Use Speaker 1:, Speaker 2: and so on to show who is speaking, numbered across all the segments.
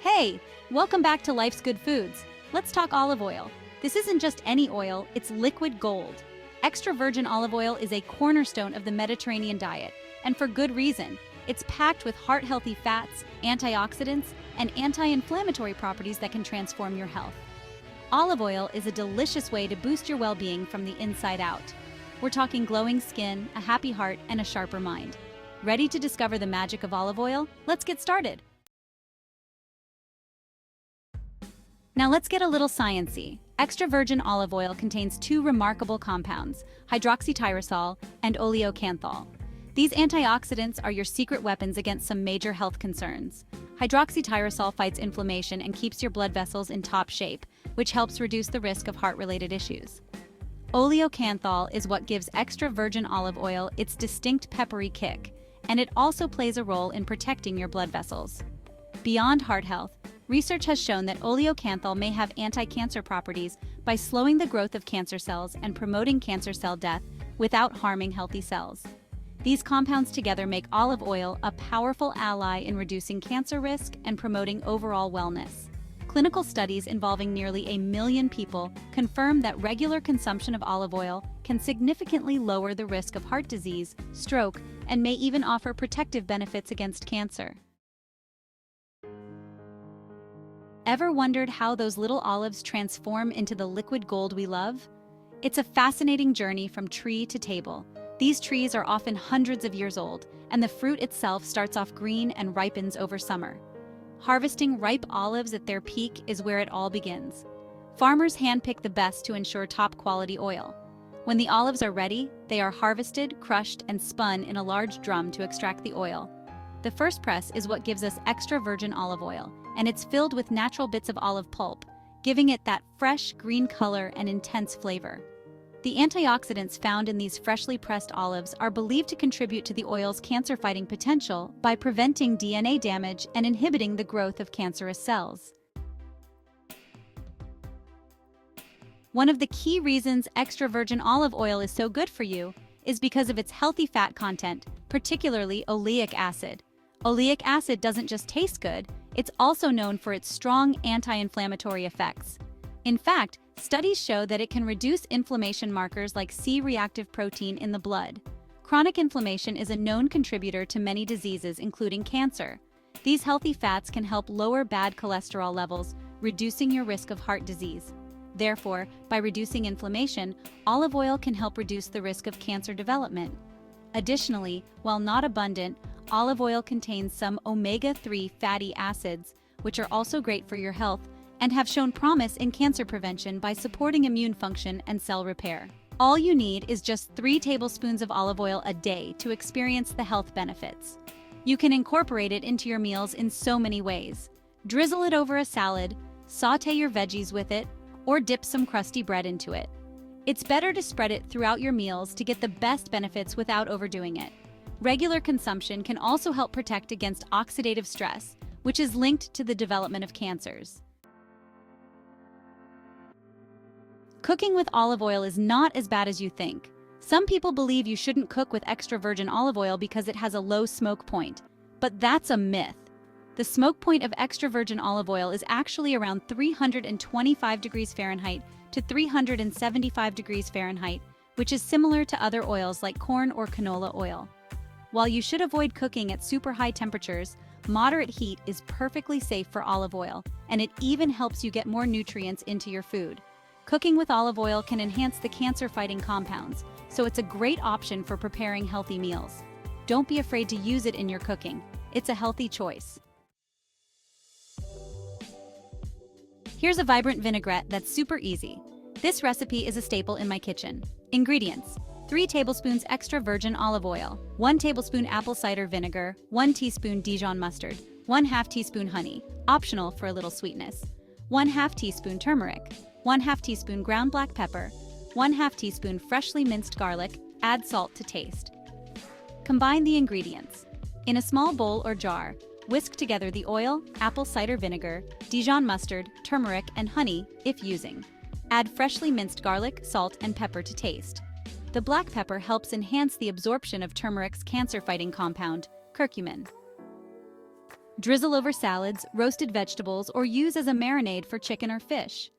Speaker 1: Hey, welcome back to Life's Good Foods. Let's talk olive oil. This isn't just any oil, it's liquid gold. Extra virgin olive oil is a cornerstone of the Mediterranean diet, and for good reason. It's packed with heart-healthy fats, antioxidants, and anti-inflammatory properties that can transform your health. Olive oil is a delicious way to boost your well-being from the inside out. We're talking glowing skin, a happy heart, and a sharper mind. Ready to discover the magic of olive oil? Let's get started. Now let's get a little sciencey. Extra virgin olive oil contains two remarkable compounds, hydroxytyrosol and oleocanthal. These antioxidants are your secret weapons against some major health concerns. Hydroxytyrosol fights inflammation and keeps your blood vessels in top shape, which helps reduce the risk of heart-related issues. Oleocanthal is what gives extra virgin olive oil its distinct peppery kick, and it also plays a role in protecting your blood vessels. Beyond heart health, research has shown that oleocanthal may have anti-cancer properties by slowing the growth of cancer cells and promoting cancer cell death without harming healthy cells. These compounds together make olive oil a powerful ally in reducing cancer risk and promoting overall wellness. Clinical studies involving nearly 1 million people confirm that regular consumption of olive oil can significantly lower the risk of heart disease, stroke, and may even offer protective benefits against cancer. Ever wondered how those little olives transform into the liquid gold we love? It's a fascinating journey from tree to table. These trees are often hundreds of years old, and the fruit itself starts off green and ripens over summer. Harvesting ripe olives at their peak is where it all begins. Farmers handpick the best to ensure top-quality oil. When the olives are ready, they are harvested, crushed, and spun in a large drum to extract the oil. The first press is what gives us extra virgin olive oil, and it's filled with natural bits of olive pulp, giving it that fresh green color and intense flavor. The antioxidants found in these freshly pressed olives are believed to contribute to the oil's cancer-fighting potential by preventing DNA damage and inhibiting the growth of cancerous cells. One of the key reasons extra virgin olive oil is so good for you is because of its healthy fat content, particularly oleic acid. Oleic acid doesn't just taste good, it's also known for its strong anti-inflammatory effects. In fact, studies show that it can reduce inflammation markers like C-reactive protein in the blood. Chronic inflammation is a known contributor to many diseases, including cancer. These healthy fats can help lower bad cholesterol levels, reducing your risk of heart disease. Therefore, by reducing inflammation, olive oil can help reduce the risk of cancer development. Additionally, while not abundant, olive oil contains some omega-3 fatty acids, which are also great for your health and have shown promise in cancer prevention by supporting immune function and cell repair. All you need is just 3 tablespoons of olive oil a day to experience the health benefits. You can incorporate it into your meals in so many ways. Drizzle it over a salad, saute your veggies with it, or dip some crusty bread into it. It's better to spread it throughout your meals to get the best benefits without overdoing it. Regular consumption can also help protect against oxidative stress, which is linked to the development of cancers. Cooking with olive oil is not as bad as you think. Some people believe you shouldn't cook with extra virgin olive oil because it has a low smoke point. But that's a myth. The smoke point of extra virgin olive oil is actually around 325 degrees Fahrenheit to 375 degrees Fahrenheit, which is similar to other oils like corn or canola oil. While you should avoid cooking at super high temperatures, moderate heat is perfectly safe for olive oil, and it even helps you get more nutrients into your food. Cooking with olive oil can enhance the cancer-fighting compounds, so it's a great option for preparing healthy meals. Don't be afraid to use it in your cooking. It's a healthy choice. Here's a vibrant vinaigrette that's super easy. This recipe is a staple in my kitchen. Ingredients: 3 tablespoons extra virgin olive oil, 1 tablespoon apple cider vinegar, 1 teaspoon Dijon mustard, 1/2 teaspoon honey, optional for a little sweetness, 1/2 teaspoon turmeric, 1/2 teaspoon ground black pepper, 1/2 teaspoon freshly minced garlic, add salt to taste. Combine the ingredients. In a small bowl or jar, whisk together the oil, apple cider vinegar, Dijon mustard, turmeric, and honey, if using. Add freshly minced garlic, salt, and pepper to taste. The black pepper helps enhance the absorption of turmeric's cancer-fighting compound, curcumin. Drizzle over salads, roasted vegetables, or use as a marinade for chicken or fish.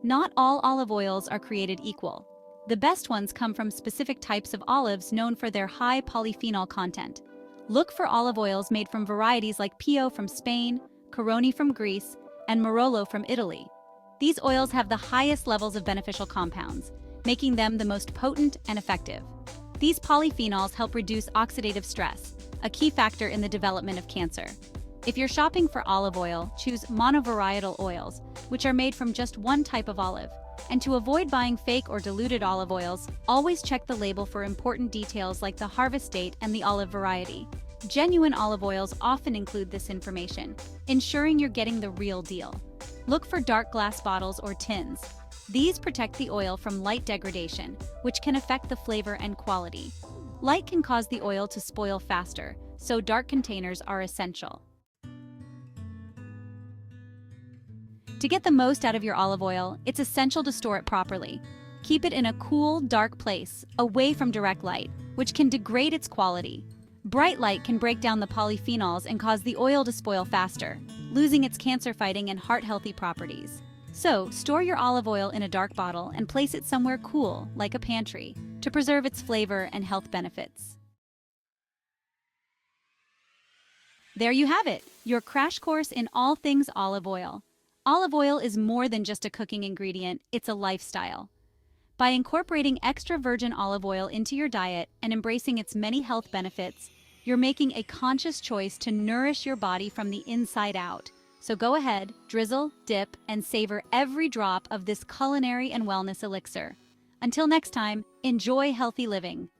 Speaker 1: Not all olive oils are created equal. The best ones come from specific types of olives known for their high polyphenol content. Look for olive oils made from varieties like Pio from Spain, Caroni from Greece, and Marolo from Italy. These oils have the highest levels of beneficial compounds, making them the most potent and effective. These polyphenols help reduce oxidative stress, a key factor in the development of cancer. If you're shopping for olive oil, choose monovarietal oils, which are made from just one type of olive. And to avoid buying fake or diluted olive oils, always check the label for important details like the harvest date and the olive variety. Genuine olive oils often include this information, ensuring you're getting the real deal. Look for dark glass bottles or tins. These protect the oil from light degradation, which can affect the flavor and quality. Light can cause the oil to spoil faster, so dark containers are essential. To get the most out of your olive oil, it's essential to store it properly. Keep it in a cool, dark place, away from direct light, which can degrade its quality. Bright light can break down the polyphenols and cause the oil to spoil faster, losing its cancer-fighting and heart-healthy properties. So, store your olive oil in a dark bottle and place it somewhere cool, like a pantry, to preserve its flavor and health benefits. There you have it, your crash course in all things olive oil. Olive oil is more than just a cooking ingredient, it's a lifestyle. By incorporating extra virgin olive oil into your diet and embracing its many health benefits, you're making a conscious choice to nourish your body from the inside out. So go ahead, drizzle, dip, and savor every drop of this culinary and wellness elixir. Until next time, enjoy healthy living.